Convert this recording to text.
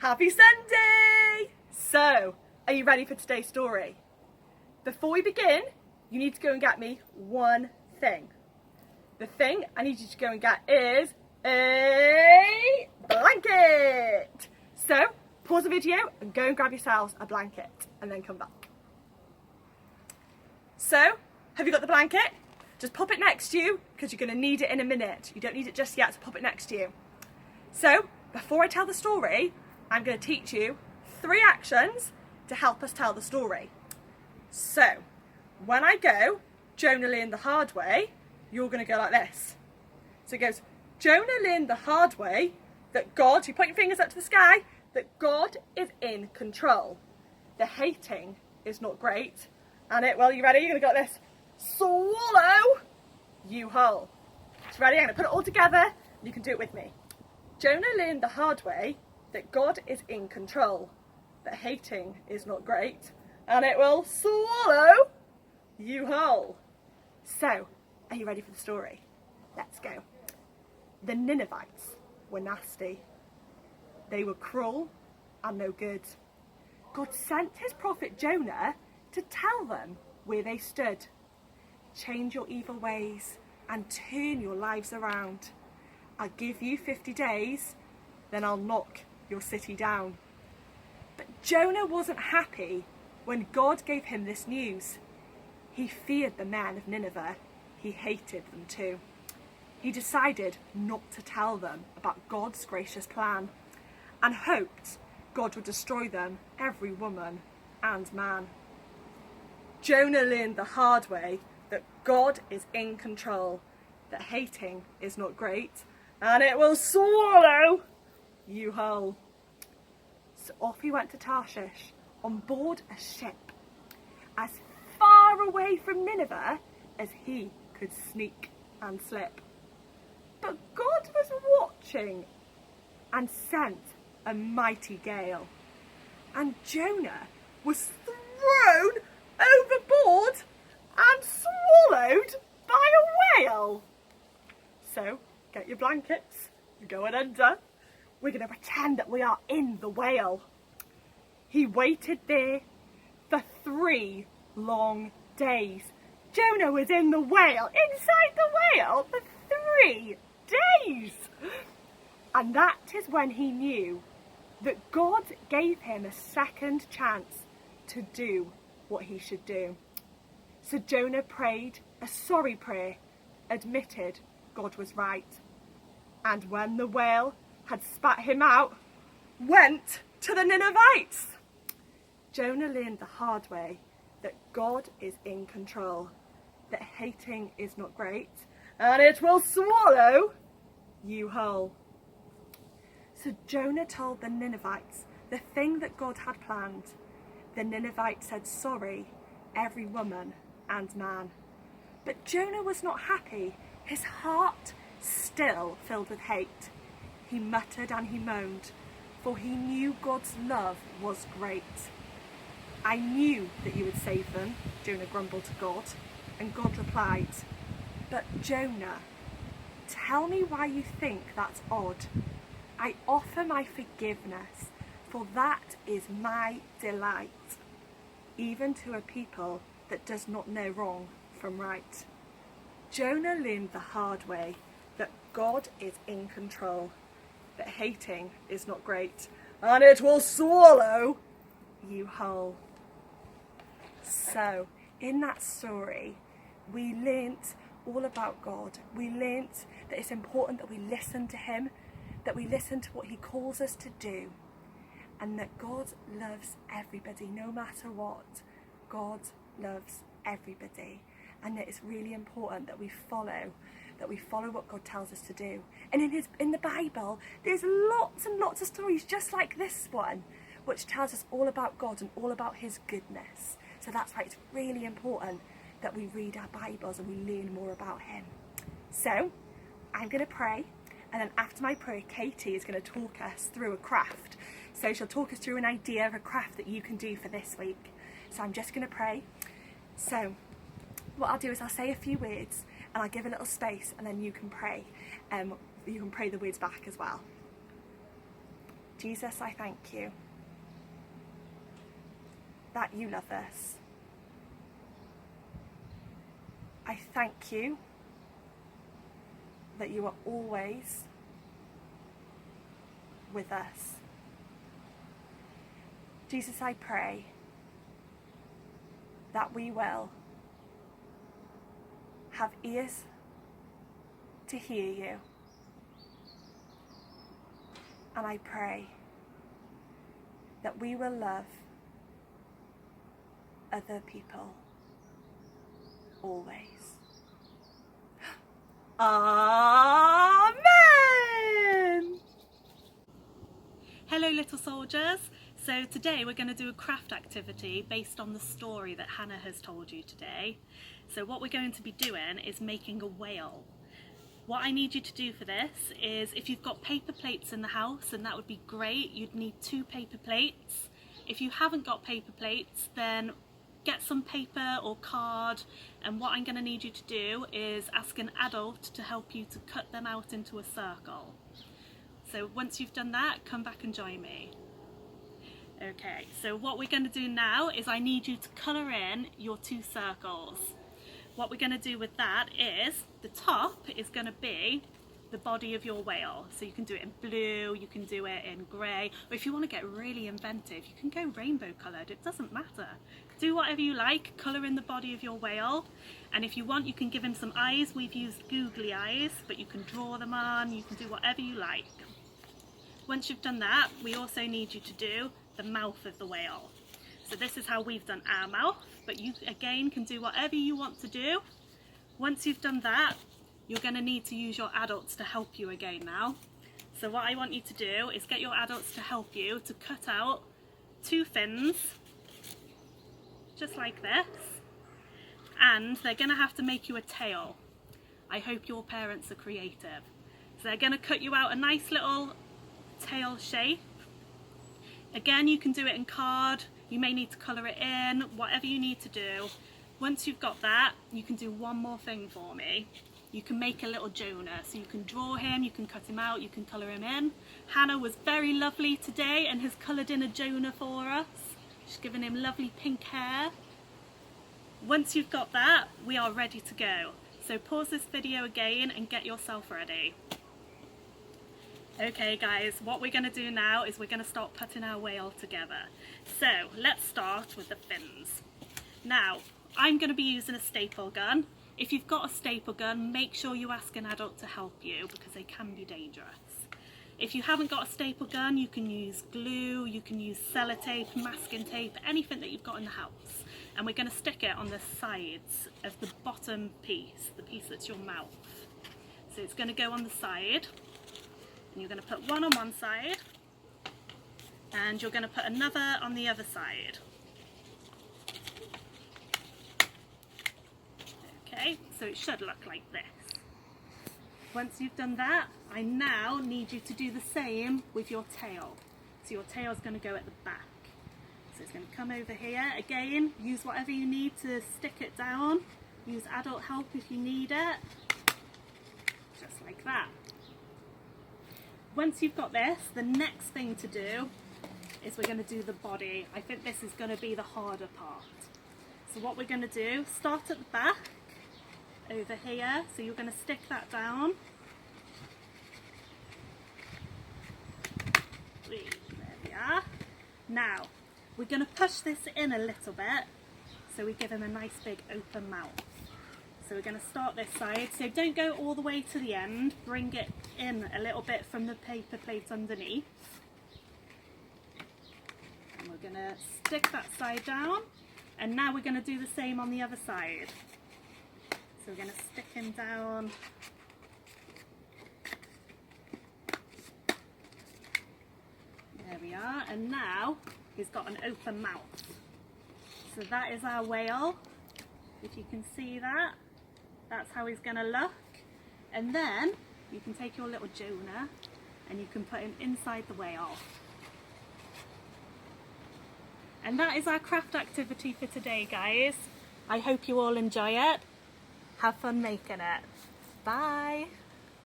Happy Sunday! So, are you ready for today's story? Before we begin, you need to go and get me one thing. The thing I need you to go and get is a blanket. So, pause the video and go and grab yourselves a blanket and then come back. So, have you got the blanket? Just pop it next to you because you're going to need it in a minute. You don't need it just yet, so pop it next to you. So, before I tell the story, I'm going to teach you 3 actions to help us tell the story. So, when I go, Jonah learned the hard way, you're going to go like this. So it goes, Jonah learned the hard way that God, you point your fingers up to the sky, that God is in control. The hating is not great. And it, well, you ready? You're going to go like this. Swallow, you whole. So ready? I'm going to put it all together. You can do it with me. Jonah learned the hard way that God is in control. That hating is not great. And it will swallow you whole. So, are you ready for the story? Let's go. The Ninevites were nasty. They were cruel and no good. God sent his prophet Jonah to tell them where they stood. Change your evil ways and turn your lives around. I'll give you 50 days, then I'll knock your city down. But Jonah wasn't happy when God gave him this news. He feared the men of Nineveh. He hated them too. He decided not to tell them about God's gracious plan and hoped God would destroy them, every woman and man. Jonah learned the hard way that God is in control, that hating is not great, and it will swallow you whole. So off he went to Tarshish on board a ship, as far away from Nineveh as he could sneak and slip. But God was watching and sent a mighty gale, and Jonah was thrown overboard and swallowed by a whale. So, get your blankets, you're going under. We're going to pretend that we are in the whale. He waited there for 3 long days. Jonah was in the whale, inside the whale, for 3 days. And that is when he knew that God gave him a second chance to do what he should do. So Jonah prayed a sorry prayer, admitted God was right. And when the whale had spat him out, went to the Ninevites. Jonah learned the hard way that God is in control, that hating is not great, and it will swallow you whole. So Jonah told the Ninevites the thing that God had planned. The Ninevites said sorry, every woman and man. But Jonah was not happy. His heart still filled with hate. He muttered and he moaned, for he knew God's love was great. I knew that you would save them, Jonah grumbled to God, and God replied, but Jonah, tell me why you think that's odd. I offer my forgiveness, for that is my delight, even to a people that does not know wrong from right. Jonah learned the hard way that God is in control, that hating is not great, and it will swallow you whole. So, in that story, we learnt all about God. We learnt that it's important that we listen to him, that we listen to what he calls us to do, and that God loves everybody, no matter what. God loves everybody, and that it's really important that we follow what God tells us to do. And in the Bible, there's lots and lots of stories just like this one, which tells us all about God and all about his goodness. So that's why it's really important that we read our Bibles and we learn more about him. So, I'm going to pray, and then after my prayer, Katie is going to talk us through a craft. So she'll talk us through an idea of a craft that you can do for this week. So I'm just going to pray. So, what I'll do is I'll say a few words, and I'll give a little space, and then you can pray. You can pray the words back as well. Jesus, I thank you that you love us. I thank you that you are always with us. Jesus, I pray that we will have ears to hear you. And I pray that we will love other people always. Amen! Hello little soldiers. So today we're going to do a craft activity based on the story that Hannah has told you today. So what we're going to be doing is making a whale. What I need you to do for this is, if you've got paper plates in the house, and that would be great, you'd need 2 paper plates. If you haven't got paper plates, then get some paper or card, and what I'm going to need you to do is ask an adult to help you to cut them out into a circle. So once you've done that, come back and join me. Okay, so what we're going to do now is I need you to colour in your 2 circles. What we're going to do with that is, the top is going to be the body of your whale. So you can do it in blue, you can do it in grey, or if you want to get really inventive, you can go rainbow coloured, it doesn't matter. Do whatever you like, colour in the body of your whale, and if you want you can give him some eyes. We've used googly eyes, but you can draw them on, you can do whatever you like. Once you've done that, we also need you to do the mouth of the whale. So this is how we've done our mouth, but you again can do whatever you want to do. Once you've done that, you're going to need to use your adults to help you again now. So what I want you to do is get your adults to help you to cut out 2 fins, just like this, and they're going to have to make you a tail. I hope your parents are creative. So they're going to cut you out a nice little tail shape. Again, you can do it in card, you may need to colour it in, whatever you need to do. Once you've got that, you can do one more thing for me. You can make a little Jonah, so you can draw him, you can cut him out, you can colour him in. Hannah was very lovely today and has coloured in a Jonah for us. She's given him lovely pink hair. Once you've got that, we are ready to go. So pause this video again and get yourself ready. Okay guys, what we're going to do now is we're going to start putting our whale together. So let's start with the fins. Now, I'm going to be using a staple gun. If you've got a staple gun, make sure you ask an adult to help you because they can be dangerous. If you haven't got a staple gun, you can use glue, you can use sellotape, masking tape, anything that you've got in the house. And we're going to stick it on the sides of the bottom piece, the piece that's your mouth. So it's going to go on the side, and you're going to put one on one side, and you're going to put another on the other side. Okay, so it should look like this. Once you've done that, I now need you to do the same with your tail. So your tail is going to go at the back. So it's going to come over here. Again, use whatever you need to stick it down. Use adult help if you need it. Just like that. Once you've got this, the next thing to do is we're going to do the body. I think this is going to be the harder part. So what we're going to do, start at the back, over here, so you're going to stick that down. There we are. Now, we're going to push this in a little bit, so we give him a nice big open mouth. So we're going to start this side, so don't go all the way to the end, bring it in a little bit from the paper plate underneath. And we're going to stick that side down, and now we're going to do the same on the other side. So we're going to stick him down. There we are, and now he's got an open mouth. So that is our whale. If you can see that, that's how he's going to look. And then you can take your little Jonah and you can put him inside the whale. And that is our craft activity for today, guys. I hope you all enjoy it. Have fun making it. Bye.